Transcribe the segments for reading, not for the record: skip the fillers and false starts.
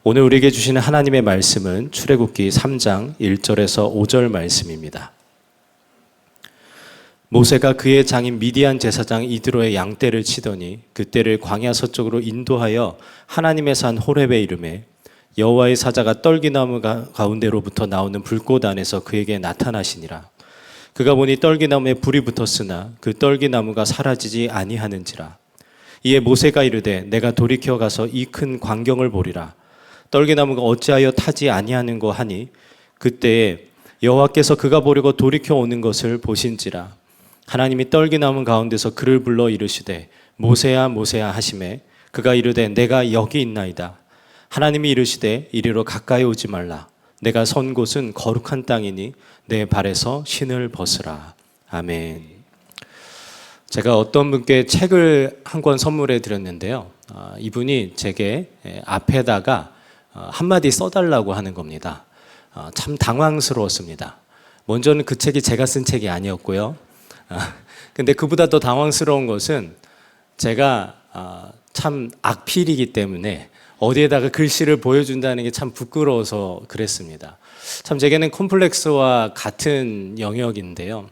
오늘 우리에게 주시는 하나님의 말씀은 출애굽기 3장 1절에서 5절 말씀입니다. 모세가 그의 장인 미디안 제사장 이드로의 양떼를 치더니 그 떼를 광야 서쪽으로 인도하여 하나님의 산 호렙에 이르매 여호와의 사자가 떨기나무 가운데로부터 나오는 불꽃 안에서 그에게 나타나시니라. 그가 보니 떨기나무에 불이 붙었으나 그 떨기나무가 사라지지 아니하는지라. 이에 모세가 이르되 내가 돌이켜 가서 이 큰 광경을 보리라. 떨기나무가 어찌하여 타지 아니하는고 하니 그때에 여호와께서 그가 보려고 돌이켜 오는 것을 보신지라. 하나님이 떨기나무 가운데서 그를 불러 이르시되 모세야 모세야 하시매 그가 이르되 내가 여기 있나이다. 하나님이 이르시되 이리로 가까이 오지 말라. 내가 선 곳은 거룩한 땅이니 내 발에서 신을 벗으라. 아멘. 제가 어떤 분께 책을 한 권 선물해 드렸는데요. 이분이 제게 앞에다가 한마디 써달라고 하는 겁니다. 참 당황스러웠습니다. 먼저는 그 책이 제가 쓴 책이 아니었고요. 근데 그보다 더 당황스러운 것은 제가 참 악필이기 때문에 어디에다가 글씨를 보여준다는 게 참 부끄러워서 그랬습니다. 참 제게는 콤플렉스와 같은 영역인데요.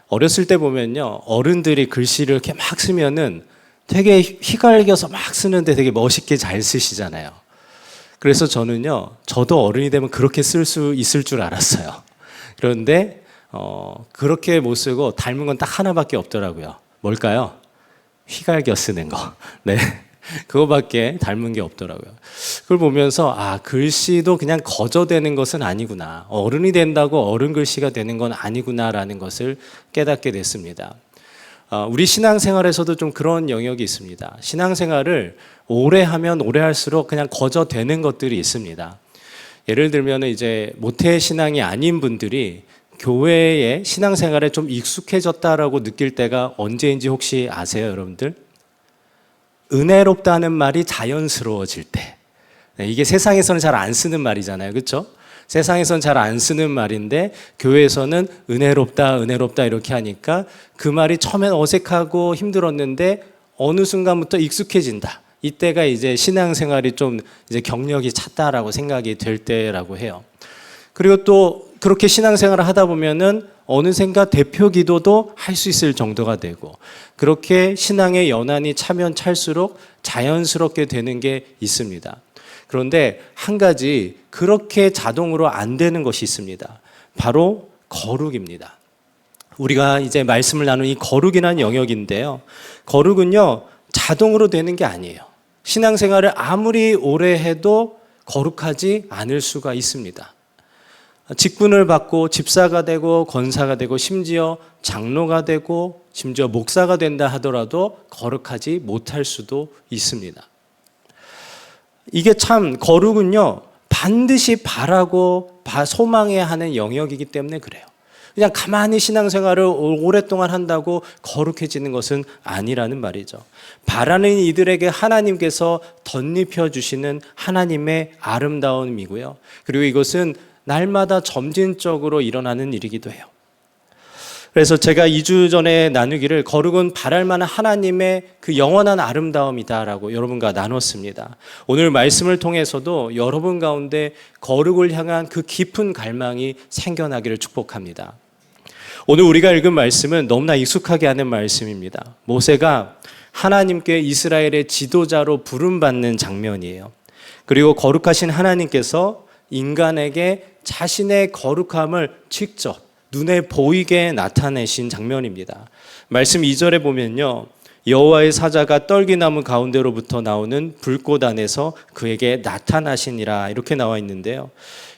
어렸을 때 보면요, 어른들이 글씨를 이렇게 막 쓰면은 되게 휘갈겨서 막 쓰는데 되게 멋있게 잘 쓰시잖아요. 그래서 저도 어른이 되면 그렇게 쓸 수 있을 줄 알았어요. 그런데 그렇게 못 쓰고 닮은 건 딱 하나밖에 없더라고요. 뭘까요? 휘갈겨 쓰는 거. 네. 그거밖에 닮은 게 없더라고요. 그걸 보면서 글씨도 그냥 거저되는 것은 아니구나. 어른이 된다고 어른 글씨가 되는 건 아니구나라는 것을 깨닫게 됐습니다. 우리 신앙생활에서도 좀 그런 영역이 있습니다. 신앙생활을 오래 하면 오래 할수록 그냥 거저되는 것들이 있습니다. 예를 들면 이제 모태 신앙이 아닌 분들이 교회의 신앙생활에 좀 익숙해졌다라고 느낄 때가 언제인지 혹시 아세요, 여러분들? 은혜롭다는 말이 자연스러워질 때. 이게 세상에서는 잘 안 쓰는 말이잖아요. 그렇죠? 세상에서는 잘 안 쓰는 말인데 교회에서는 은혜롭다, 은혜롭다 이렇게 하니까 그 말이 처음엔 어색하고 힘들었는데 어느 순간부터 익숙해진다. 이때가 이제 신앙생활이 좀 이제 경력이 찼다라고 생각이 될 때라고 해요. 그리고 또 그렇게 신앙생활을 하다 보면은 어느샌가 대표 기도도 할 수 있을 정도가 되고 그렇게 신앙의 연한이 차면 찰수록 자연스럽게 되는 게 있습니다. 그런데 한 가지 그렇게 자동으로 안 되는 것이 있습니다. 바로 거룩입니다. 우리가 이제 말씀을 나눈 이 거룩이라는 영역인데요. 거룩은요, 자동으로 되는 게 아니에요. 신앙생활을 아무리 오래 해도 거룩하지 않을 수가 있습니다. 직분을 받고 집사가 되고 권사가 되고 심지어 장로가 되고 심지어 목사가 된다 하더라도 거룩하지 못할 수도 있습니다. 이게 참 거룩은요, 반드시 바라고 소망해야 하는 영역이기 때문에 그래요. 그냥 가만히 신앙생활을 오랫동안 한다고 거룩해지는 것은 아니라는 말이죠. 바라는 이들에게 하나님께서 덧입혀 주시는 하나님의 아름다움이고요. 그리고 이것은 날마다 점진적으로 일어나는 일이기도 해요. 그래서 제가 2주 전에 나누기를 거룩은 바랄 만한 하나님의 그 영원한 아름다움이다라고 여러분과 나눴습니다. 오늘 말씀을 통해서도 여러분 가운데 거룩을 향한 그 깊은 갈망이 생겨나기를 축복합니다. 오늘 우리가 읽은 말씀은 너무나 익숙하게 하는 말씀입니다. 모세가 하나님께 이스라엘의 지도자로 부름받는 장면이에요. 그리고 거룩하신 하나님께서 인간에게 자신의 거룩함을 직접 눈에 보이게 나타내신 장면입니다. 말씀 2절에 보면요, 여호와의 사자가 떨기나무 가운데로부터 나오는 불꽃 안에서 그에게 나타나시니라 이렇게 나와 있는데요.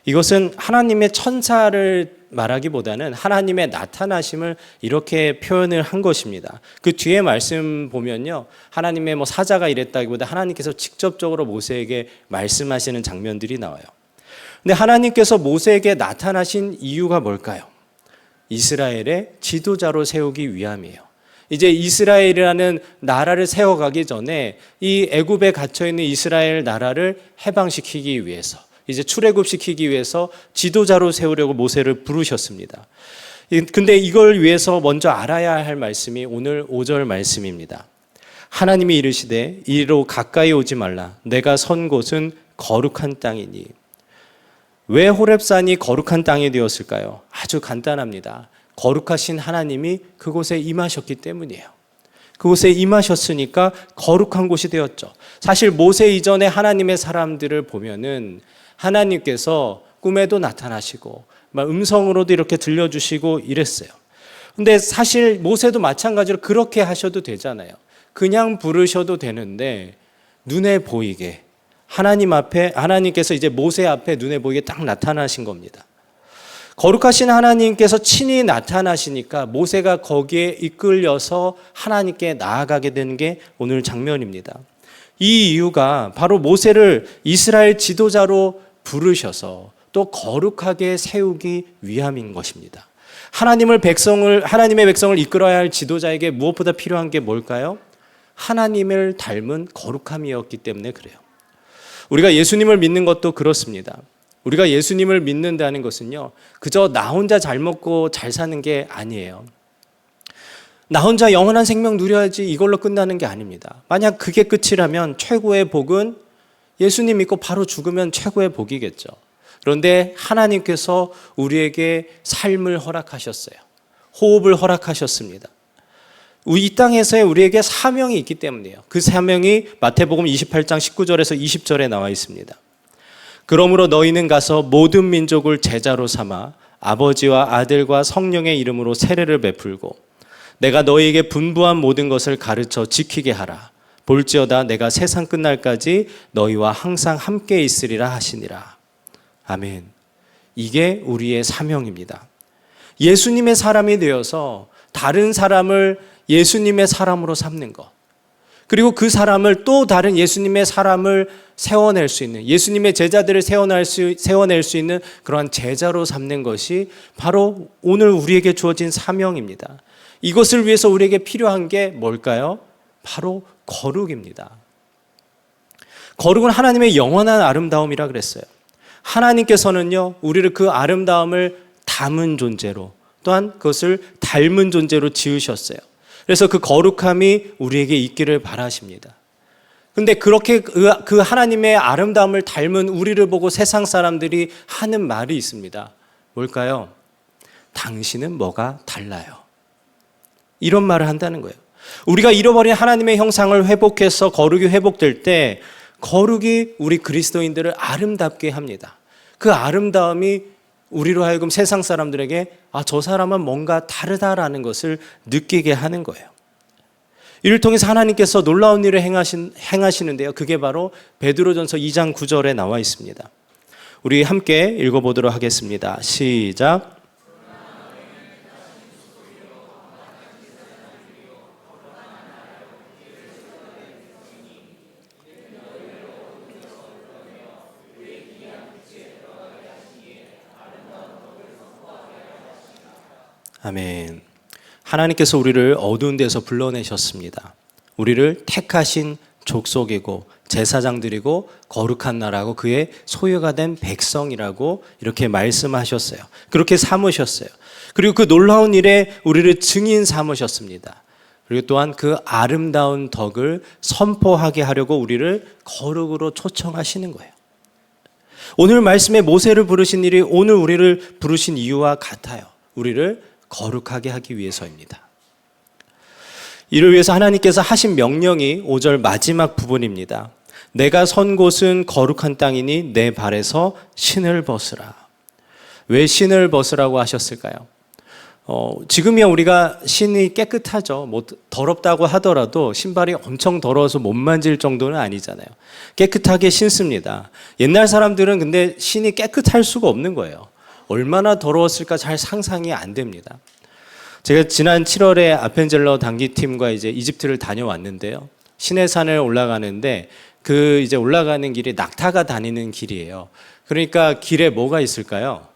이것은 하나님의 천사를 말하기보다는 하나님의 나타나심을 이렇게 표현을 한 것입니다. 그 뒤에 말씀 보면요, 하나님의 사자가 이랬다기보다 하나님께서 직접적으로 모세에게 말씀하시는 장면들이 나와요. 근데 하나님께서 모세에게 나타나신 이유가 뭘까요? 이스라엘의 지도자로 세우기 위함이에요. 이제 이스라엘이라는 나라를 세워가기 전에 이 애굽에 갇혀있는 이스라엘 나라를 해방시키기 위해서, 이제 출애굽시키기 위해서 지도자로 세우려고 모세를 부르셨습니다. 근데 이걸 위해서 먼저 알아야 할 말씀이 오늘 5절 말씀입니다. 하나님이 이르시되 이리로 가까이 오지 말라. 내가 선 곳은 거룩한 땅이니. 왜 호렙산이 거룩한 땅이 되었을까요? 아주 간단합니다. 거룩하신 하나님이 그곳에 임하셨기 때문이에요. 그곳에 임하셨으니까 거룩한 곳이 되었죠. 사실 모세 이전에 하나님의 사람들을 보면은 하나님께서 꿈에도 나타나시고 음성으로도 이렇게 들려주시고 이랬어요. 근데 사실 모세도 마찬가지로 그렇게 하셔도 되잖아요. 그냥 부르셔도 되는데 눈에 보이게 하나님 앞에, 하나님께서 이제 모세 앞에 눈에 보이게 딱 나타나신 겁니다. 거룩하신 하나님께서 친히 나타나시니까 모세가 거기에 이끌려서 하나님께 나아가게 된 게 오늘 장면입니다. 이 이유가 바로 모세를 이스라엘 지도자로 부르셔서 또 거룩하게 세우기 위함인 것입니다. 하나님의 백성을 이끌어야 할 지도자에게 무엇보다 필요한 게 뭘까요? 하나님을 닮은 거룩함이었기 때문에 그래요. 우리가 예수님을 믿는 것도 그렇습니다. 우리가 예수님을 믿는다는 것은요, 그저 나 혼자 잘 먹고 잘 사는 게 아니에요. 나 혼자 영원한 생명 누려야지 이걸로 끝나는 게 아닙니다. 만약 그게 끝이라면 최고의 복은 예수님 믿고 바로 죽으면 최고의 복이겠죠. 그런데 하나님께서 우리에게 삶을 허락하셨어요. 호흡을 허락하셨습니다. 이 땅에서의 우리에게 사명이 있기 때문이에요. 그 사명이 마태복음 28장 19절에서 20절에 나와 있습니다. 그러므로 너희는 가서 모든 민족을 제자로 삼아 아버지와 아들과 성령의 이름으로 세례를 베풀고 내가 너희에게 분부한 모든 것을 가르쳐 지키게 하라. 볼지어다 내가 세상 끝날까지 너희와 항상 함께 있으리라 하시니라. 아멘. 이게 우리의 사명입니다. 예수님의 사람이 되어서 다른 사람을 예수님의 사람으로 삼는 것. 그리고 그 사람을 또 다른 예수님의 사람을 세워낼 수 있는, 예수님의 제자들을 세워낼 수 있는 그러한 제자로 삼는 것이 바로 오늘 우리에게 주어진 사명입니다. 이것을 위해서 우리에게 필요한 게 뭘까요? 바로 거룩입니다. 거룩은 하나님의 영원한 아름다움이라 그랬어요. 하나님께서는요, 우리를 그 아름다움을 담은 존재로, 또한 그것을 닮은 존재로 지으셨어요. 그래서 그 거룩함이 우리에게 있기를 바라십니다. 근데 그렇게 그 하나님의 아름다움을 닮은 우리를 보고 세상 사람들이 하는 말이 있습니다. 뭘까요? 당신은 뭐가 달라요? 이런 말을 한다는 거예요. 우리가 잃어버린 하나님의 형상을 회복해서 거룩이 회복될 때 거룩이 우리 그리스도인들을 아름답게 합니다. 그 아름다움이 우리로 하여금 세상 사람들에게 저 사람은 뭔가 다르다라는 것을 느끼게 하는 거예요. 이를 통해서 하나님께서 놀라운 일을 행하시는데요. 그게 바로 베드로전서 2장 9절에 나와 있습니다. 우리 함께 읽어보도록 하겠습니다. 시작. 아멘. 하나님께서 우리를 어두운 데서 불러내셨습니다. 우리를 택하신 족속이고 제사장들이고 거룩한 나라고 그의 소유가 된 백성이라고 이렇게 말씀하셨어요. 그렇게 삼으셨어요. 그리고 그 놀라운 일에 우리를 증인 삼으셨습니다. 그리고 또한 그 아름다운 덕을 선포하게 하려고 우리를 거룩으로 초청하시는 거예요. 오늘 말씀에 모세를 부르신 일이 오늘 우리를 부르신 이유와 같아요. 우리를 거룩하게 하기 위해서입니다. 이를 위해서 하나님께서 하신 명령이 5절 마지막 부분입니다. 내가 선 곳은 거룩한 땅이니 내 발에서 신을 벗으라. 왜 신을 벗으라고 하셨을까요? 지금이야 우리가 신이 깨끗하죠. 더럽다고 하더라도 신발이 엄청 더러워서 못 만질 정도는 아니잖아요. 깨끗하게 신습니다. 옛날 사람들은 근데 신이 깨끗할 수가 없는 거예요. 얼마나 더러웠을까 잘 상상이 안 됩니다. 제가 지난 7월에 아펜젤러 단기팀과 이제 이집트를 다녀왔는데요. 시내산을 올라가는데 그 이제 올라가는 길이 낙타가 다니는 길이에요. 그러니까 길에 뭐가 있을까요?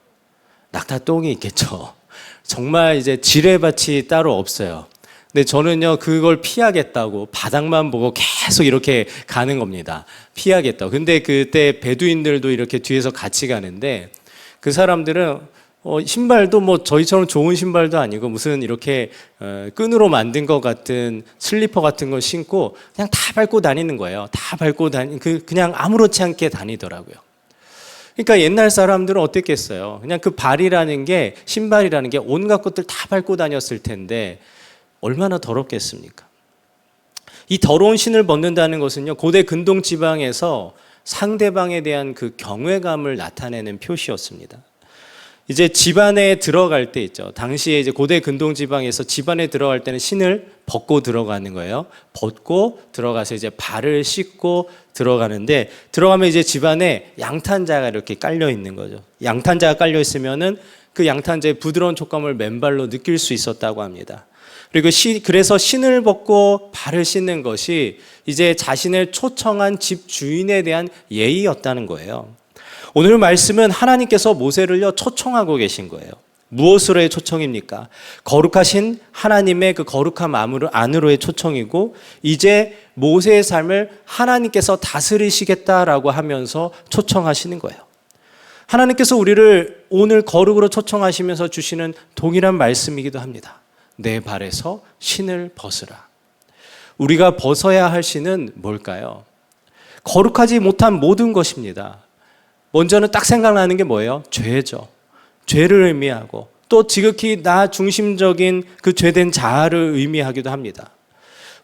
낙타 똥이 있겠죠. 정말 이제 지뢰밭이 따로 없어요. 근데 저는요 그걸 피하겠다고 바닥만 보고 계속 이렇게 가는 겁니다. 피하겠다고. 근데 그때 베두인들도 이렇게 뒤에서 같이 가는데 그 사람들은 신발도 뭐 저희처럼 좋은 신발도 아니고 무슨 이렇게 끈으로 만든 것 같은 슬리퍼 같은 거 신고 그냥 다 밟고 다니는 거예요. 다 밟고 그냥 아무렇지 않게 다니더라고요. 그러니까 옛날 사람들은 어땠겠어요? 그냥 그 발이라는 게, 신발이라는 게 온갖 것들 다 밟고 다녔을 텐데 얼마나 더럽겠습니까? 이 더러운 신을 벗는다는 것은요, 고대 근동 지방에서 상대방에 대한 그 경외감을 나타내는 표시였습니다. 이제 집안에 들어갈 때 있죠. 당시에 이제 고대 근동 지방에서 집안에 들어갈 때는 신을 벗고 들어가는 거예요. 벗고 들어가서 이제 발을 씻고 들어가는데, 들어가면 이제 집안에 양탄자가 이렇게 깔려 있는 거죠. 양탄자가 깔려 있으면은 그 양탄자의 부드러운 촉감을 맨발로 느낄 수 있었다고 합니다. 그리고 그래서 신을 벗고 발을 씻는 것이 이제 자신을 초청한 집 주인에 대한 예의였다는 거예요. 오늘 말씀은 하나님께서 모세를요 초청하고 계신 거예요. 무엇으로의 초청입니까? 거룩하신 하나님의 그 거룩함 안으로의 초청이고, 이제 모세의 삶을 하나님께서 다스리시겠다라고 하면서 초청하시는 거예요. 하나님께서 우리를 오늘 거룩으로 초청하시면서 주시는 동일한 말씀이기도 합니다. 내 발에서 신을 벗으라. 우리가 벗어야 할 신은 뭘까요? 거룩하지 못한 모든 것입니다. 먼저는 딱 생각나는 게 뭐예요? 죄죠. 죄를 의미하고, 또 지극히 나 중심적인 그 죄된 자아를 의미하기도 합니다.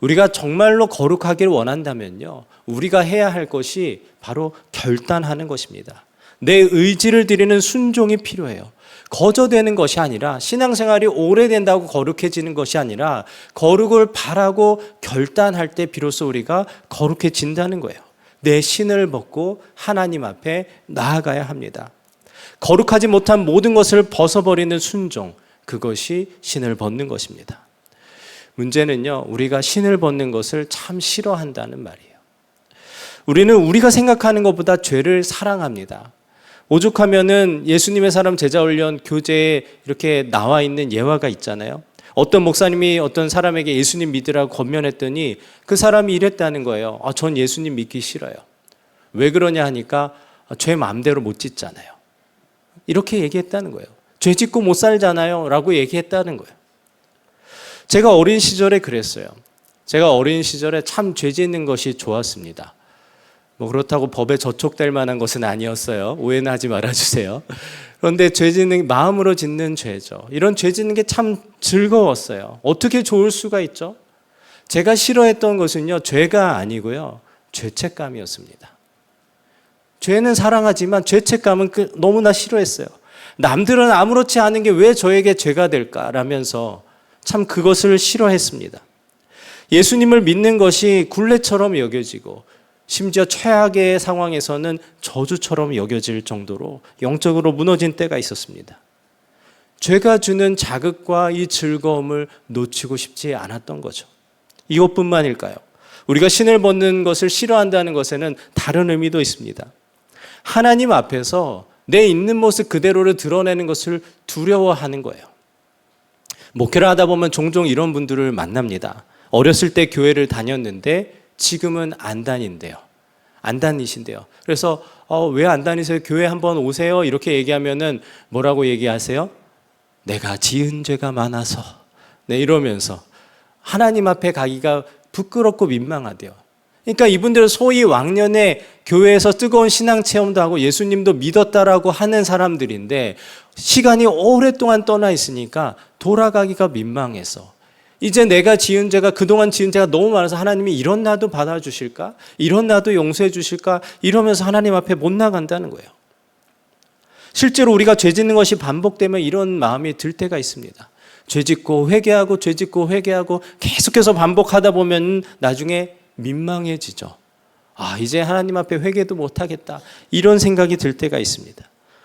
우리가 정말로 거룩하기를 원한다면요, 우리가 해야 할 것이 바로 결단하는 것입니다. 내 의지를 드리는 순종이 필요해요. 거저되는 것이 아니라, 신앙생활이 오래된다고 거룩해지는 것이 아니라 거룩을 바라고 결단할 때 비로소 우리가 거룩해진다는 거예요. 내 신을 벗고 하나님 앞에 나아가야 합니다. 거룩하지 못한 모든 것을 벗어버리는 순종, 그것이 신을 벗는 것입니다. 문제는요, 우리가 신을 벗는 것을 참 싫어한다는 말이에요. 우리는 우리가 생각하는 것보다 죄를 사랑합니다. 오죽하면은 예수님의 사람 제자 훈련 교재에 이렇게 나와 있는 예화가 있잖아요. 어떤 목사님이 어떤 사람에게 예수님 믿으라고 권면했더니 그 사람이 이랬다는 거예요. 전 예수님 믿기 싫어요. 왜 그러냐 하니까 죄 마음대로 못 짓잖아요. 이렇게 얘기했다는 거예요. 죄 짓고 못 살잖아요 라고 얘기했다는 거예요. 제가 어린 시절에 그랬어요. 제가 어린 시절에 참 죄 짓는 것이 좋았습니다. 그렇다고 법에 저촉될 만한 것은 아니었어요. 오해는 하지 말아주세요. 그런데 죄 짓는, 마음으로 짓는 죄죠. 이런 죄 짓는 게 참 즐거웠어요. 어떻게 좋을 수가 있죠? 제가 싫어했던 것은요, 죄가 아니고요, 죄책감이었습니다. 죄는 사랑하지만 죄책감은 너무나 싫어했어요. 남들은 아무렇지 않은 게 왜 저에게 죄가 될까라면서 참 그것을 싫어했습니다. 예수님을 믿는 것이 굴레처럼 여겨지고, 심지어 최악의 상황에서는 저주처럼 여겨질 정도로 영적으로 무너진 때가 있었습니다. 죄가 주는 자극과 이 즐거움을 놓치고 싶지 않았던 거죠. 이것뿐만일까요? 우리가 신을 벗는 것을 싫어한다는 것에는 다른 의미도 있습니다. 하나님 앞에서 내 있는 모습 그대로를 드러내는 것을 두려워하는 거예요. 목회를 하다 보면 종종 이런 분들을 만납니다. 어렸을 때 교회를 다녔는데 지금은 안 다닌대요. 안 다니신대요. 그래서 왜 안 다니세요? 교회 한번 오세요. 이렇게 얘기하면은 뭐라고 얘기하세요? 내가 지은 죄가 많아서. 네, 이러면서 하나님 앞에 가기가 부끄럽고 민망하대요. 그러니까 이분들은 소위 왕년에 교회에서 뜨거운 신앙 체험도 하고 예수님도 믿었다라고 하는 사람들인데, 시간이 오랫동안 떠나 있으니까 돌아가기가 민망해서, 이제 내가 지은 죄가, 그동안 지은 죄가 너무 많아서 하나님이 이런 나도 받아주실까? 이런 나도 용서해 주실까? 이러면서 하나님 앞에 못 나간다는 거예요. 실제로 우리가 죄 짓는 것이 반복되면 이런 마음이 들 때가 있습니다. 죄 짓고 회개하고 죄 짓고 회개하고 계속해서 반복하다 보면 나중에 민망해지죠. 이제 하나님 앞에 회개도 못하겠다, 이런 생각이 들 때가 있습니다.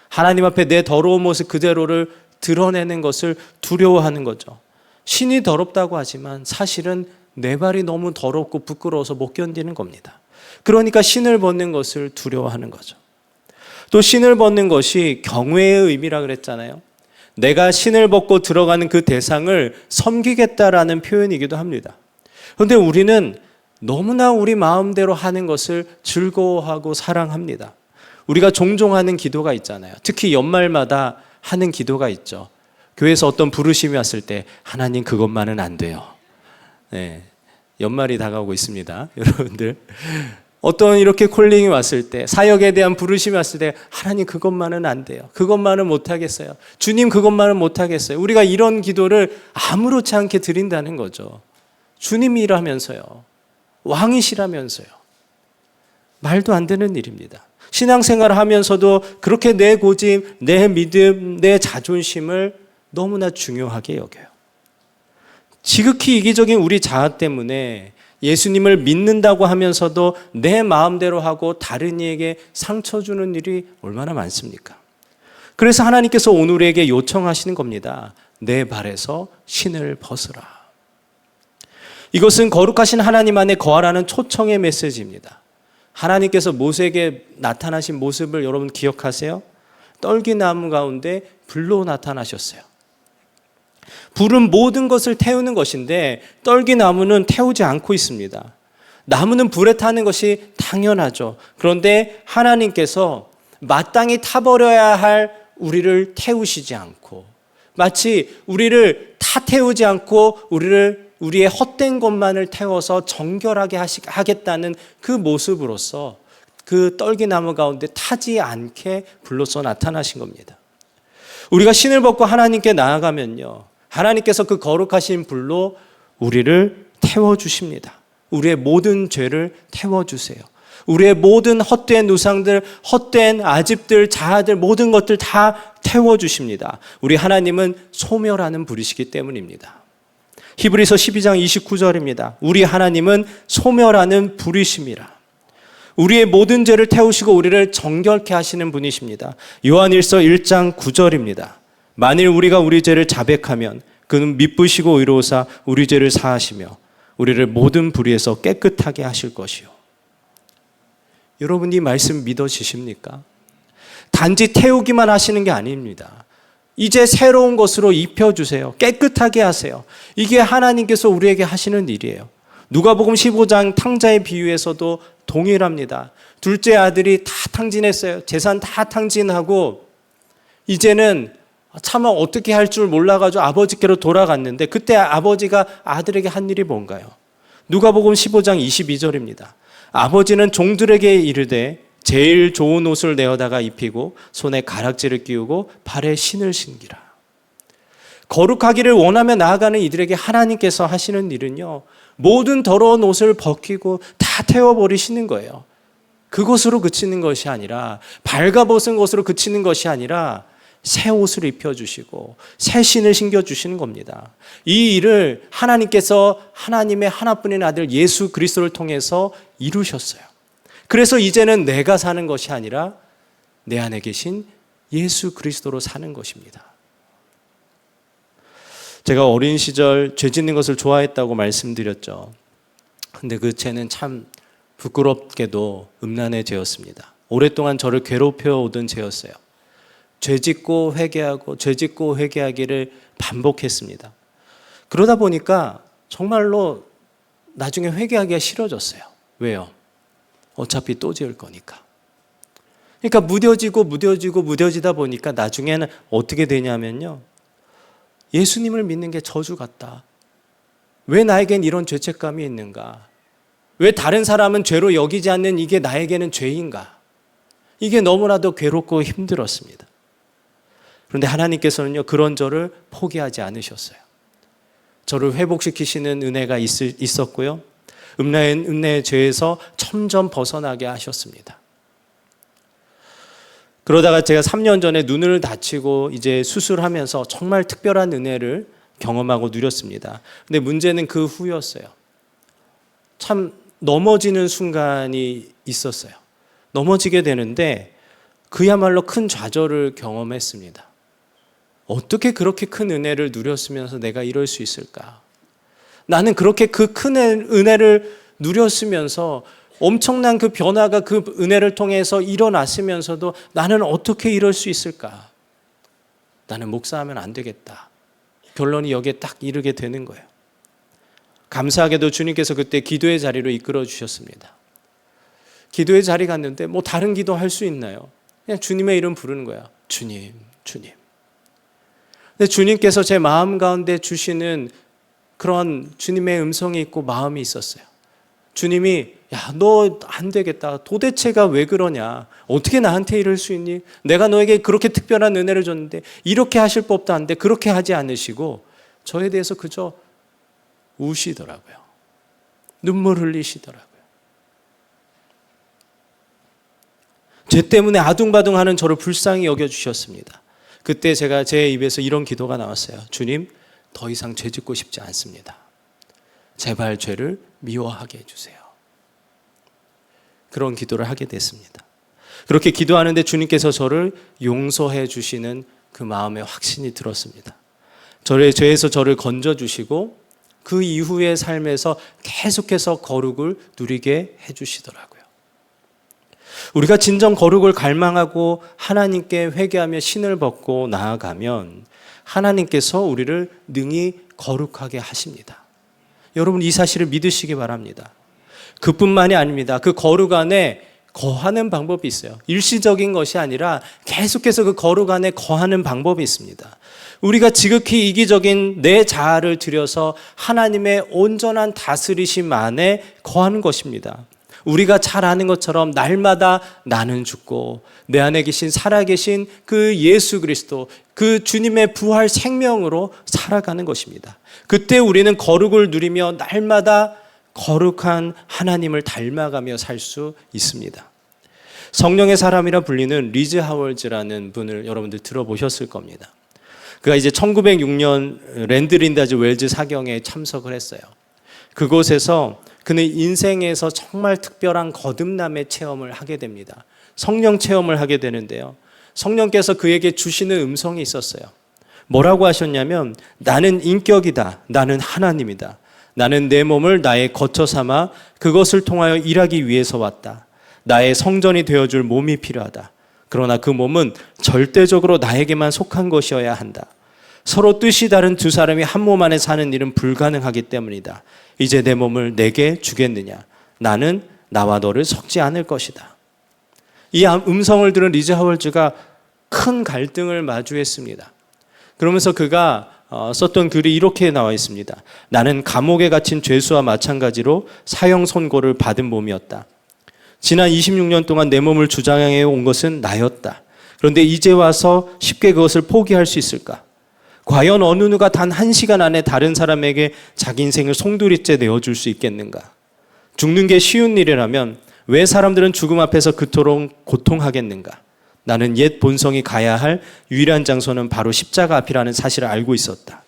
하나님 앞에 내 더러운 모습 그대로를 드러내는 것을 두려워하는 거죠. 신이 더럽다고 하지만 사실은 내 발이 너무 더럽고 부끄러워서 못 견디는 겁니다. 그러니까 신을 벗는 것을 두려워하는 거죠. 또 신을 벗는 것이 경외의 의미라 그랬잖아요. 내가 신을 벗고 들어가는 그 대상을 섬기겠다라는 표현이기도 합니다. 그런데 우리는 너무나 우리 마음대로 하는 것을 즐거워하고 사랑합니다. 우리가 종종 하는 기도가 있잖아요. 특히 연말마다 하는 기도가 있죠. 교회에서 어떤 부르심이 왔을 때 하나님 그것만은 안 돼요. 네, 연말이 다가오고 있습니다. 여러분들 어떤 이렇게 콜링이 왔을 때, 사역에 대한 부르심이 왔을 때 하나님 그것만은 안 돼요. 그것만은 못하겠어요. 주님 그것만은 못하겠어요. 우리가 이런 기도를 아무렇지 않게 드린다는 거죠. 주님이라면서요. 왕이시라면서요. 말도 안 되는 일입니다. 신앙생활을 하면서도 그렇게 내 고집, 내 믿음, 내 자존심을 너무나 중요하게 여겨요. 지극히 이기적인 우리 자아 때문에 예수님을 믿는다고 하면서도 내 마음대로 하고 다른 이에게 상처 주는 일이 얼마나 많습니까? 그래서 하나님께서 오늘 우리에게 요청하시는 겁니다. 내 발에서 신을 벗으라. 이것은 거룩하신 하나님 안에 거하라는 초청의 메시지입니다. 하나님께서 모세에게 나타나신 모습을 여러분 기억하세요? 떨기나무 가운데 불로 나타나셨어요. 불은 모든 것을 태우는 것인데 떨기나무는 태우지 않고 있습니다. 나무는 불에 타는 것이 당연하죠. 그런데 하나님께서 마땅히 타버려야 할 우리를 태우시지 않고, 마치 우리를 다 태우지 않고 우리의 헛된 것만을 태워서 정결하게 하겠다는 그 모습으로서 그 떨기나무 가운데 타지 않게 불로서 나타나신 겁니다. 우리가 신을 벗고 하나님께 나아가면요, 하나님께서 그 거룩하신 불로 우리를 태워주십니다. 우리의 모든 죄를 태워주세요. 우리의 모든 헛된 우상들, 헛된 아집들, 자아들, 모든 것들 다 태워주십니다. 우리 하나님은 소멸하는 불이시기 때문입니다. 히브리서 12장 29절입니다. 우리 하나님은 소멸하는 불이심이라. 우리의 모든 죄를 태우시고 우리를 정결케 하시는 분이십니다. 요한일서 1장 9절입니다. 만일 우리가 우리 죄를 자백하면 그는 미쁘시고 의로우사 우리 죄를 사하시며 우리를 모든 불의에서 깨끗하게 하실 것이요. 여러분 이 말씀 믿어지십니까? 단지 태우기만 하시는 게 아닙니다. 이제 새로운 것으로 입혀주세요. 깨끗하게 하세요. 이게 하나님께서 우리에게 하시는 일이에요. 누가복음 15장 탕자의 비유에서도 동일합니다. 둘째 아들이 다 탕진했어요. 재산 다 탕진하고 이제는 차마 어떻게 할 줄 몰라가지고 아버지께로 돌아갔는데 그때 아버지가 아들에게 한 일이 뭔가요? 누가복음 15장 22절입니다. 아버지는 종들에게 이르되 제일 좋은 옷을 내어다가 입히고 손에 가락지를 끼우고 발에 신을 신기라. 거룩하기를 원하며 나아가는 이들에게 하나님께서 하시는 일은요, 모든 더러운 옷을 벗기고 다 태워버리시는 거예요. 그것으로 그치는 것이 아니라, 발가벗은 것으로 그치는 것이 아니라 새 옷을 입혀주시고 새 신을 신겨주시는 겁니다. 이 일을 하나님께서 하나님의 하나뿐인 아들 예수 그리스도를 통해서 이루셨어요. 그래서 이제는 내가 사는 것이 아니라 내 안에 계신 예수 그리스도로 사는 것입니다. 제가 어린 시절 죄 짓는 것을 좋아했다고 말씀드렸죠. 근데 그 죄는 참 부끄럽게도 음란의 죄였습니다. 오랫동안 저를 괴롭혀 오던 죄였어요. 죄 짓고 회개하고 죄 짓고 회개하기를 반복했습니다. 그러다 보니까 정말로 나중에 회개하기가 싫어졌어요. 왜요? 어차피 또 지을 거니까. 그러니까 무뎌지다 보니까 나중에는 어떻게 되냐면요, 예수님을 믿는 게 저주 같다. 왜 나에겐 이런 죄책감이 있는가? 왜 다른 사람은 죄로 여기지 않는 이게 나에게는 죄인가? 이게 너무나도 괴롭고 힘들었습니다. 그런데 하나님께서는요, 그런 저를 포기하지 않으셨어요. 저를 회복시키시는 은혜가 있었고요, 음란의 죄에서 점점 벗어나게 하셨습니다. 그러다가 제가 3년 전에 눈을 다치고 이제 수술하면서 정말 특별한 은혜를 경험하고 누렸습니다. 근데 문제는 그 후였어요. 참 넘어지는 순간이 있었어요. 넘어지게 되는데 그야말로 큰 좌절을 경험했습니다. 어떻게 그렇게 큰 은혜를 누렸으면서 내가 이럴 수 있을까? 나는 그렇게 그 큰 은혜를 누렸으면서 엄청난 그 변화가 그 은혜를 통해서 일어났으면서도 나는 어떻게 이럴 수 있을까? 나는 목사하면 안 되겠다. 결론이 여기에 딱 이르게 되는 거예요. 감사하게도 주님께서 그때 기도의 자리로 이끌어 주셨습니다. 기도의 자리 갔는데 뭐 다른 기도 할 수 있나요? 그냥 주님의 이름 부르는 거야. 주님, 주님. 근데 주님께서 제 마음 가운데 주시는 그런 주님의 음성이 있고 마음이 있었어요. 주님이 야, 너 안 되겠다. 도대체가 왜 그러냐? 어떻게 나한테 이럴 수 있니? 내가 너에게 그렇게 특별한 은혜를 줬는데 이렇게 하실 법도 한데 그렇게 하지 않으시고 저에 대해서 그저 우시더라고요. 눈물 흘리시더라고요. 죄 때문에 아둥바둥하는 저를 불쌍히 여겨주셨습니다. 그때 제가 제 입에서 이런 기도가 나왔어요. 주님, 더 이상 죄 짓고 싶지 않습니다. 제발 죄를 미워하게 해주세요. 그런 기도를 하게 됐습니다. 그렇게 기도하는데 주님께서 저를 용서해 주시는 그 마음의 확신이 들었습니다. 저의 죄에서 저를 건져주시고 그 이후의 삶에서 계속해서 거룩을 누리게 해주시더라고요. 우리가 진정 거룩을 갈망하고 하나님께 회개하며 신을 벗고 나아가면 하나님께서 우리를 능히 거룩하게 하십니다. 여러분 이 사실을 믿으시기 바랍니다. 그뿐만이 아닙니다. 그 거룩 안에 거하는 방법이 있어요. 일시적인 것이 아니라 계속해서 그 거룩 안에 거하는 방법이 있습니다. 우리가 지극히 이기적인 내 자아를 들여서 하나님의 온전한 다스리심 안에 거하는 것입니다. 우리가 잘 아는 것처럼 날마다 나는 죽고 내 안에 계신 살아계신 그 예수 그리스도, 그 주님의 부활 생명으로 살아가는 것입니다. 그때 우리는 거룩을 누리며 날마다 거룩한 하나님을 닮아가며 살 수 있습니다. 성령의 사람이라 불리는 리즈 하월즈라는 분을 여러분들 들어보셨을 겁니다. 그가 이제 1906년 랜드린다즈 웰즈 사경에 참석을 했어요. 그곳에서 그는 인생에서 정말 특별한 거듭남의 체험을 하게 됩니다. 성령 체험을 하게 되는데요. 성령께서 그에게 주시는 음성이 있었어요. 뭐라고 하셨냐면 나는 인격이다. 나는 하나님이다. 나는 내 몸을 나의 거처 삼아 그것을 통하여 일하기 위해서 왔다. 나의 성전이 되어줄 몸이 필요하다. 그러나 그 몸은 절대적으로 나에게만 속한 것이어야 한다. 서로 뜻이 다른 두 사람이 한 몸 안에 사는 일은 불가능하기 때문이다. 이제 내 몸을 내게 주겠느냐? 나는 나와 너를 섞지 않을 것이다. 이 음성을 들은 리즈 하월즈가 큰 갈등을 마주했습니다. 그러면서 그가 썼던 글이 이렇게 나와 있습니다. 나는 감옥에 갇힌 죄수와 마찬가지로 사형 선고를 받은 몸이었다. 지난 26년 동안 내 몸을 주장해 온 것은 나였다. 그런데 이제 와서 쉽게 그것을 포기할 수 있을까? 과연 어느 누가 단 1시간 안에 다른 사람에게 자기 인생을 송두리째 내어줄 수 있겠는가? 죽는 게 쉬운 일이라면 왜 사람들은 죽음 앞에서 그토록 고통하겠는가? 나는 옛 본성이 가야 할 유일한 장소는 바로 십자가 앞이라는 사실을 알고 있었다.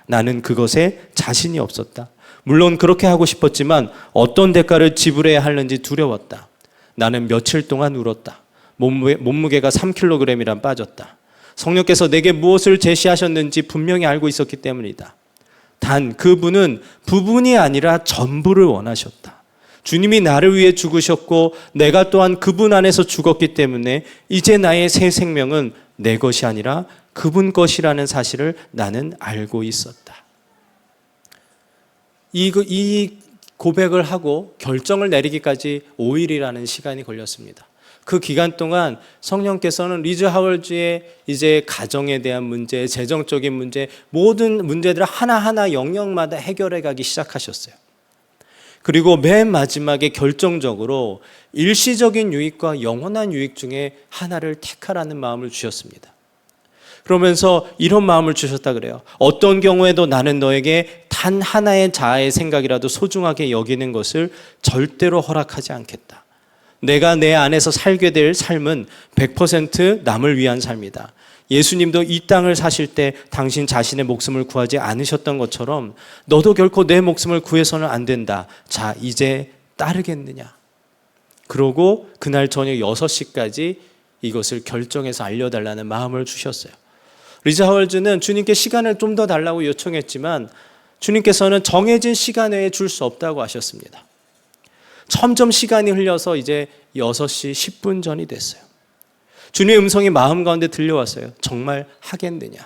나는 그것에 자신이 없었다. 물론 그렇게 하고 싶었지만 어떤 대가를 지불해야 하는지 두려웠다. 나는 며칠 동안 울었다. 몸무게가 3kg이란 빠졌다. 성령께서 내게 무엇을 제시하셨는지 분명히 알고 있었기 때문이다. 단 그분은 부분이 아니라 전부를 원하셨다. 주님이 나를 위해 죽으셨고 내가 또한 그분 안에서 죽었기 때문에 이제 나의 새 생명은 내 것이 아니라 그분 것이라는 사실을 나는 알고 있었다. 이 고백을 하고 결정을 내리기까지 5일이라는 시간이 걸렸습니다. 그 기간 동안 성령께서는 리즈 하월즈의 이제 가정에 대한 문제, 재정적인 문제, 모든 문제들을 하나하나 영역마다 해결해 가기 시작하셨어요. 그리고 맨 마지막에 결정적으로 일시적인 유익과 영원한 유익 중에 하나를 택하라는 마음을 주셨습니다. 그러면서 이런 마음을 주셨다 그래요. 어떤 경우에도 나는 너에게 단 하나의 자아의 생각이라도 소중하게 여기는 것을 절대로 허락하지 않겠다. 내가 내 안에서 살게 될 삶은 100% 남을 위한 삶이다. 예수님도 이 땅을 사실 때 당신 자신의 목숨을 구하지 않으셨던 것처럼 너도 결코 내 목숨을 구해서는 안 된다. 자, 이제 따르겠느냐? 그러고 그날 저녁 6시까지 이것을 결정해서 알려달라는 마음을 주셨어요. 리즈 하월즈는 주님께 시간을 좀 더 달라고 요청했지만 주님께서는 정해진 시간 외에 줄 수 없다고 하셨습니다. 점점 시간이 흘려서 이제 6시 10분 전이 됐어요. 주님의 음성이 마음 가운데 들려왔어요. 정말 하겠느냐?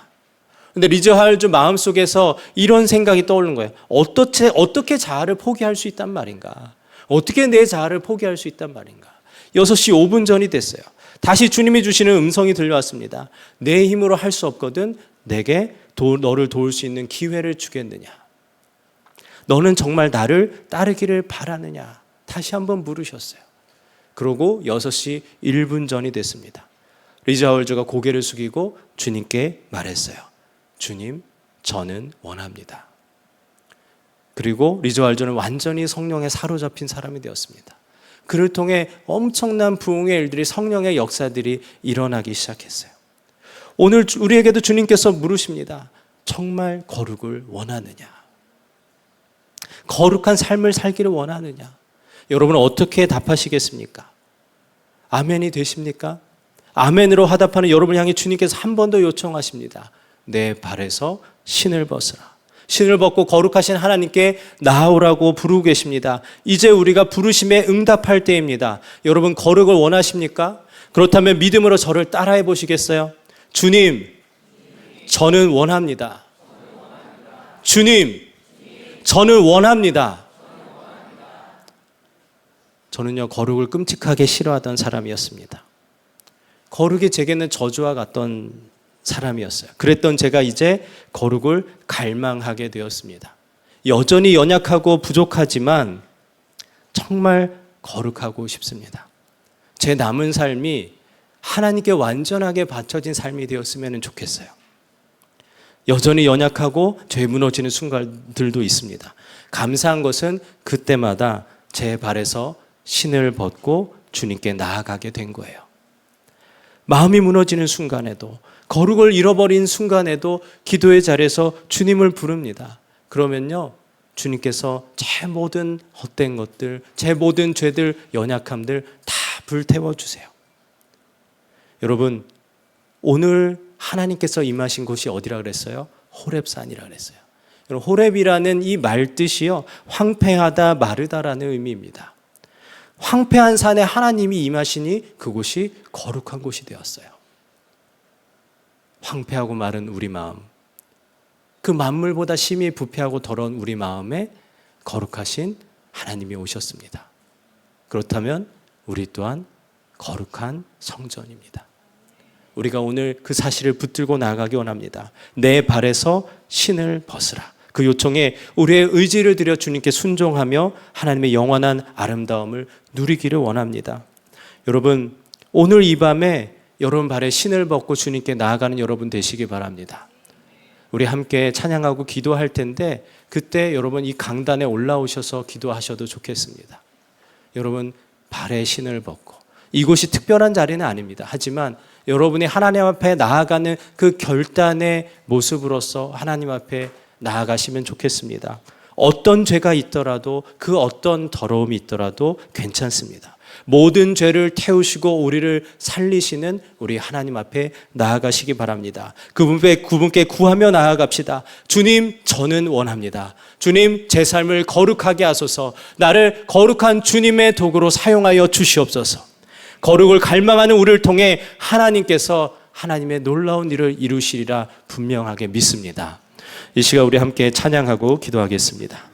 근데 리즈 하월즈 마음속에서 이런 생각이 떠오르는 거예요. 어떻게 자아를 포기할 수 있단 말인가? 어떻게 내 자아를 포기할 수 있단 말인가? 6시 5분 전이 됐어요. 다시 주님이 주시는 음성이 들려왔습니다. 내 힘으로 할 수 없거든 내게 너를 도울 수 있는 기회를 주겠느냐? 너는 정말 나를 따르기를 바라느냐? 다시 한번 물으셨어요. 그러고 6시 1분 전이 됐습니다. 리즈하울즈가 고개를 숙이고 주님께 말했어요. 주님, 저는 원합니다. 그리고 리즈하울즈는 완전히 성령에 사로잡힌 사람이 되었습니다. 그를 통해 엄청난 부흥의 일들이, 성령의 역사들이 일어나기 시작했어요. 오늘 우리에게도 주님께서 물으십니다. 정말 거룩을 원하느냐? 거룩한 삶을 살기를 원하느냐? 여러분은 어떻게 답하시겠습니까? 아멘이 되십니까? 아멘으로 화답하는 여러분을 향해 주님께서 한 번 더 요청하십니다. 내 발에서 신을 벗으라. 신을 벗고 거룩하신 하나님께 나아오라고 부르고 계십니다. 이제 우리가 부르심에 응답할 때입니다. 여러분, 거룩을 원하십니까? 그렇다면 믿음으로 저를 따라해 보시겠어요? 주님, 저는 원합니다. 주님, 저는 원합니다. 저는요, 거룩을 끔찍하게 싫어하던 사람이었습니다. 거룩이 제게는 저주와 같던 사람이었어요. 그랬던 제가 이제 거룩을 갈망하게 되었습니다. 여전히 연약하고 부족하지만 정말 거룩하고 싶습니다. 제 남은 삶이 하나님께 완전하게 바쳐진 삶이 되었으면 좋겠어요. 여전히 연약하고 죄 무너지는 순간들도 있습니다. 감사한 것은 그때마다 제 발에서 신을 벗고 주님께 나아가게 된 거예요. 마음이 무너지는 순간에도, 거룩을 잃어버린 순간에도 기도의 자리에서 주님을 부릅니다. 그러면요, 주님께서 제 모든 헛된 것들, 제 모든 죄들, 연약함들 다 불태워 주세요. 여러분, 오늘 하나님께서 임하신 곳이 어디라 그랬어요? 호렙산이라 그랬어요. 여러분, 호렙이라는 이 말 뜻이요, 황폐하다, 마르다라는 의미입니다. 황폐한 산에 하나님이 임하시니 그곳이 거룩한 곳이 되었어요. 황폐하고 마른 우리 마음, 그 만물보다 심히 부패하고 더러운 우리 마음에 거룩하신 하나님이 오셨습니다. 그렇다면 우리 또한 거룩한 성전입니다. 우리가 오늘 그 사실을 붙들고 나아가기 원합니다. 내 발에서 신을 벗으라. 그 요청에 우리의 의지를 들여 주님께 순종하며 하나님의 영원한 아름다움을 누리기를 원합니다. 여러분, 오늘 이 밤에 여러분 발에 신을 벗고 주님께 나아가는 여러분 되시기 바랍니다. 우리 함께 찬양하고 기도할 텐데 그때 여러분 이 강단에 올라오셔서 기도하셔도 좋겠습니다. 여러분 발에 신을 벗고, 이곳이 특별한 자리는 아닙니다. 하지만 여러분이 하나님 앞에 나아가는 그 결단의 모습으로서 하나님 앞에 나아가시면 좋겠습니다. 어떤 죄가 있더라도, 그 어떤 더러움이 있더라도 괜찮습니다. 모든 죄를 태우시고 우리를 살리시는 우리 하나님 앞에 나아가시기 바랍니다. 그분께 구하며 나아갑시다. 주님, 저는 원합니다. 주님, 제 삶을 거룩하게 하소서. 나를 거룩한 주님의 도구로 사용하여 주시옵소서. 거룩을 갈망하는 우리를 통해 하나님께서 하나님의 놀라운 일을 이루시리라 분명하게 믿습니다. 이 시간 우리 함께 찬양하고 기도하겠습니다.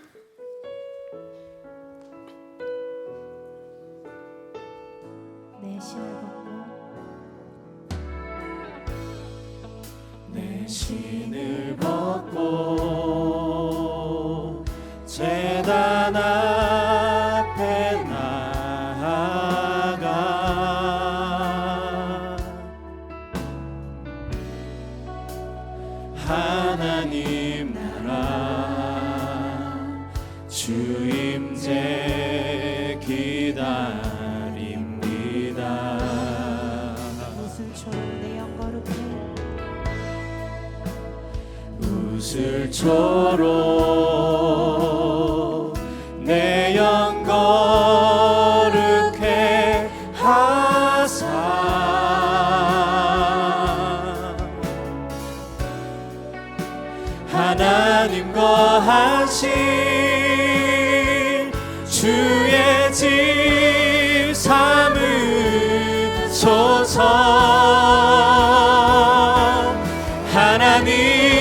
내 신을 벗고 제단 앞에 나아가 하나님 나라 주 임재 기다립니다. 웃을초로 내 영 거룩해 하사 하나님 거하신 주의 집 삼으소서. 하나님의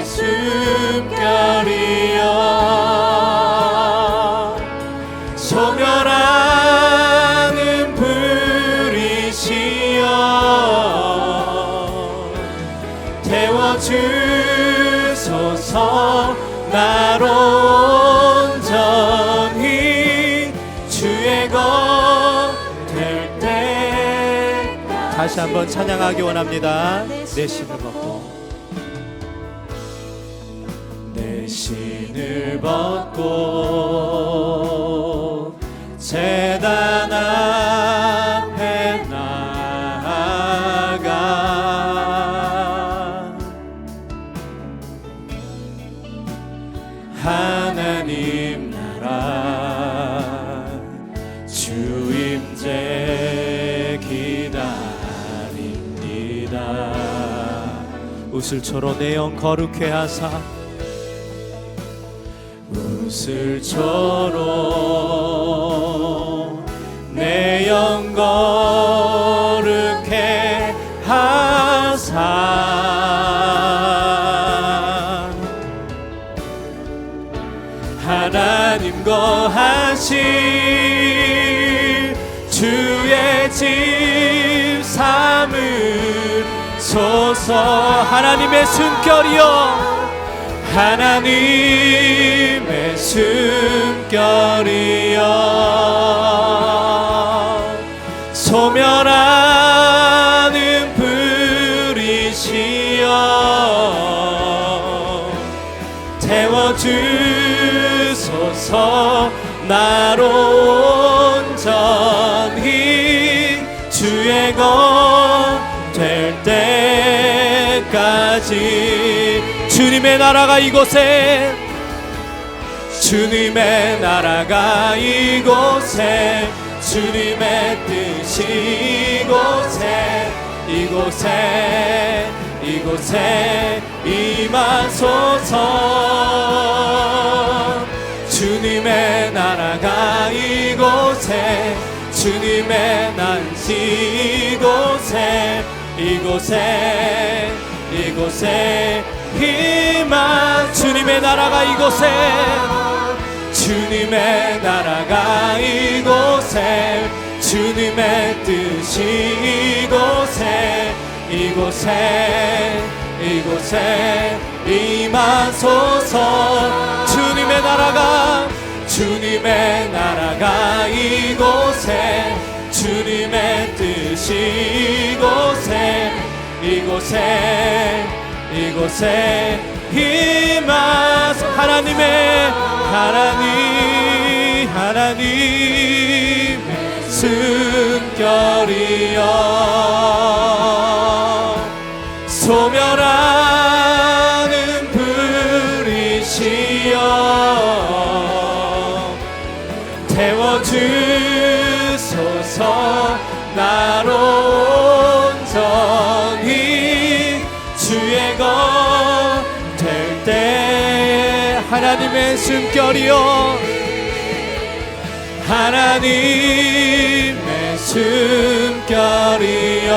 숨결이여 소멸하는 불이시여 태워주소서. 나로 온전히 주의 것 될 때. 다시 한번 찬양하기 원합니다. 내 신을 벗고 내 신을 벗고 제단 앞에 나아가 하나님 나라 주 임재 기다립니다. 우슬초로 내 영 거룩해 하사 우슬초로 내 영 거룩해 하사 하나님 거하실 주의 집 삼으소서. 하나님의 숨결이여 하나님의 숨결이여 소멸하는 불이시여 태워주소서. 나로 온전히 주의 것 될 때까지. 주님의 나라가 이곳에 주님의 나라가 이곳에 주님의 뜻이 이곳에 임하소서. 주님의 나라가 이곳에 주님의 난시 이곳에 주님의 나라가 이곳에 주님의 나라가 이곳에 주님의 뜻이 이곳에 임하소서. 주님의 나라가 이곳에 주님의 뜻이 이곳에 임하소서. 하나님의 숨결이여 소멸하는 불이시여 태워주소서. 나로 온전히 주의 것 될 때. 하나님의 숨결이여 하나님의 숨결이여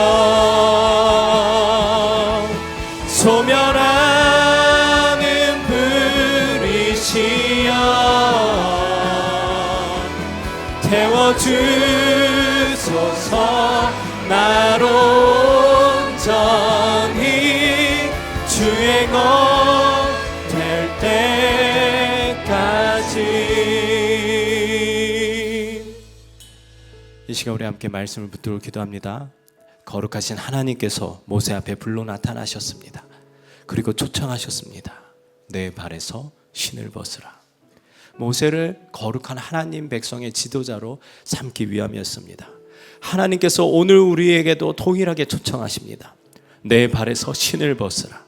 소멸하는 불이시여 태워주소서. 나로 온전히 주의 것 될 때까지. 이 시간 우리 함께 말씀을 붙들고 기도합니다. 거룩하신 하나님께서 모세 앞에 불로 나타나셨습니다. 그리고 초청하셨습니다. 내 발에서 신을 벗으라. 모세를 거룩한 하나님 백성의 지도자로 삼기 위함이었습니다. 하나님께서 오늘 우리에게도 동일하게 초청하십니다. 내 발에서 신을 벗으라.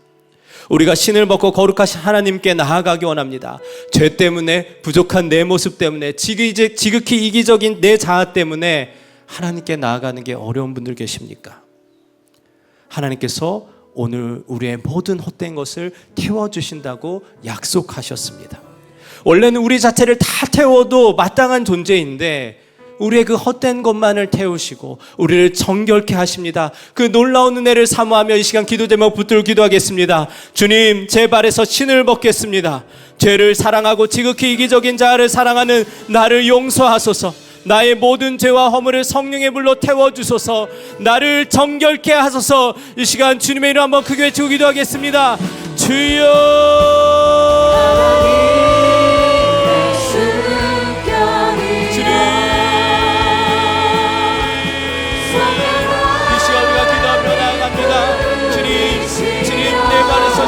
우리가 신을 벗고 거룩하신 하나님께 나아가기 원합니다. 죄 때문에, 부족한 내 모습 때문에, 지극히 이기적인 내 자아 때문에 하나님께 나아가는 게 어려운 분들 계십니까? 하나님께서 오늘 우리의 모든 헛된 것을 태워주신다고 약속하셨습니다. 원래는 우리 자체를 다 태워도 마땅한 존재인데 우리의 그 헛된 것만을 태우시고 우리를 정결케 하십니다. 그 놀라운 은혜를 사모하며 이 시간 기도 제목 붙들고 기도하겠습니다. 주님, 제 발에서 신을 벗겠습니다. 죄를 사랑하고 지극히 이기적인 자아를 사랑하는 나를 용서하소서. 나의 모든 죄와 허물을 성령의 불로 태워주소서. 나를 정결케 하소서. 이 시간 주님의 이름 한번 크게 외치고 기도하겠습니다. 주여.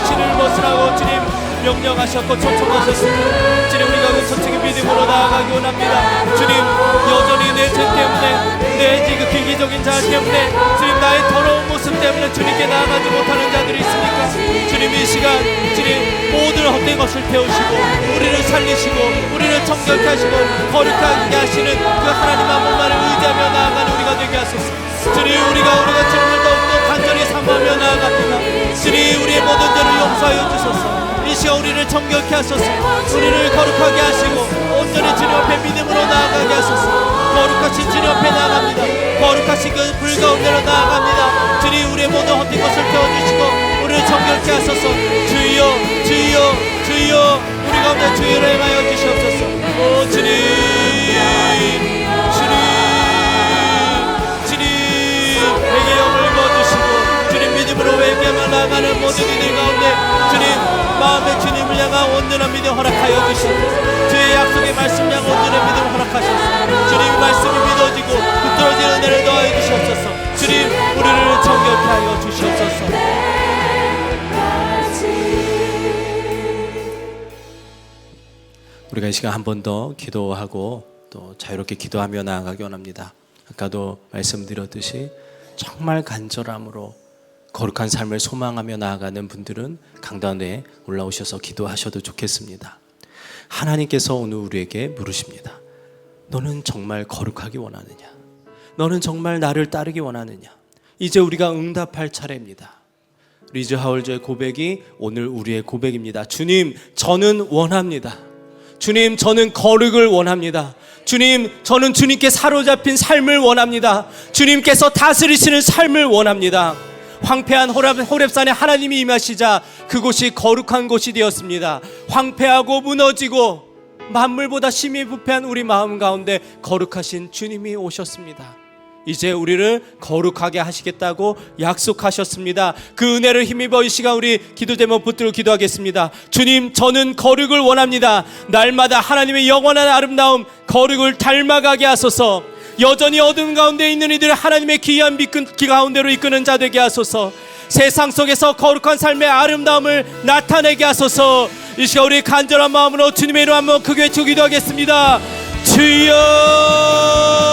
신을 벗으라고 주님 명령하셨고 초청하셨습니다. 주님 우리가 그 초청의 믿음으로 나아가기 원합니다. 주님 여전히 내 죄 때문에 내 지극히 기적인 자 때문에 주님 나의 더러운 모습 때문에 주님께 나아가지 못하는 자들이 있습니까? 주님 이 시간 주님 모든 헛된 것을 태우시고 우리를 살리시고 우리를 정결케 하시고 거룩하게 하시는 그 하나님 한 분만을 의지하며 나아가는 우리가 되게 하소서. 주님 우리가 주님을 더욱더 간절히 사모하며 나아갑니다. 주님 우리의 모든 죄를 용서하여 주소서. 이 시간 우리를 정결케 하소서. 우리를 거룩하게 하시고 온전히 주님 앞에 믿음으로 나아가게 하소서. 거룩하신 주님 앞에 나아갑니다. 거룩하신 그 불 가운데로 나아갑니다. 주님 우리의 모든 헛된 것을 태워주시고 우리를 정결케 하소서. 주여 주여 주여 우리 가운데 주의를 행하여 주시옵소서. 오 주님 회개 영을 거두시고 주님 믿음으로 회개하며 나아가는 모든 이들 가운데 주님 마음에 주님을 향한 온전한 믿음 허락하여 주시옵소서. 주의 약속의 말씀 향한 온전한 믿음 허락하소서. 주님 말씀이 믿어지고 붙들어진 은혜를 더하여 주시옵소서. 주님 우리를 정결케 하여 주시옵소서. 우리가 이 시간 한 번 더 기도하고 또 자유롭게 기도하며 나아가기 원합니다. 아까도 말씀드렸듯이 정말 간절함으로 거룩한 삶을 소망하며 나아가는 분들은 강단에 올라오셔서 기도하셔도 좋겠습니다. 하나님께서 오늘 우리에게 물으십니다. 너는 정말 거룩하기 원하느냐? 너는 정말 나를 따르기 원하느냐? 이제 우리가 응답할 차례입니다. 리즈 하울저의 고백이 오늘 우리의 고백입니다. 주님, 저는 원합니다. 주님, 저는 거룩을 원합니다. 주님, 저는 주님께 사로잡힌 삶을 원합니다. 주님께서 다스리시는 삶을 원합니다. 황폐한 호렙산에 하나님이 임하시자 그곳이 거룩한 곳이 되었습니다. 황폐하고 무너지고 만물보다 심히 부패한 우리 마음 가운데 거룩하신 주님이 오셨습니다. 이제 우리를 거룩하게 하시겠다고 약속하셨습니다. 그 은혜를 힘입어 이 시간 우리 기도 제목 붙들고 기도하겠습니다. 주님, 저는 거룩을 원합니다. 날마다 하나님의 영원한 아름다움 거룩을 닮아가게 하소서. 여전히 어둠 가운데 있는 이들을 하나님의 귀한 빛 가운데로 이끄는 자 되게 하소서. 세상 속에서 거룩한 삶의 아름다움을 나타내게 하소서. 이 시간 우리 간절한 마음으로 주님의 이름 한번 크게 외치고 기도하겠습니다. 주여.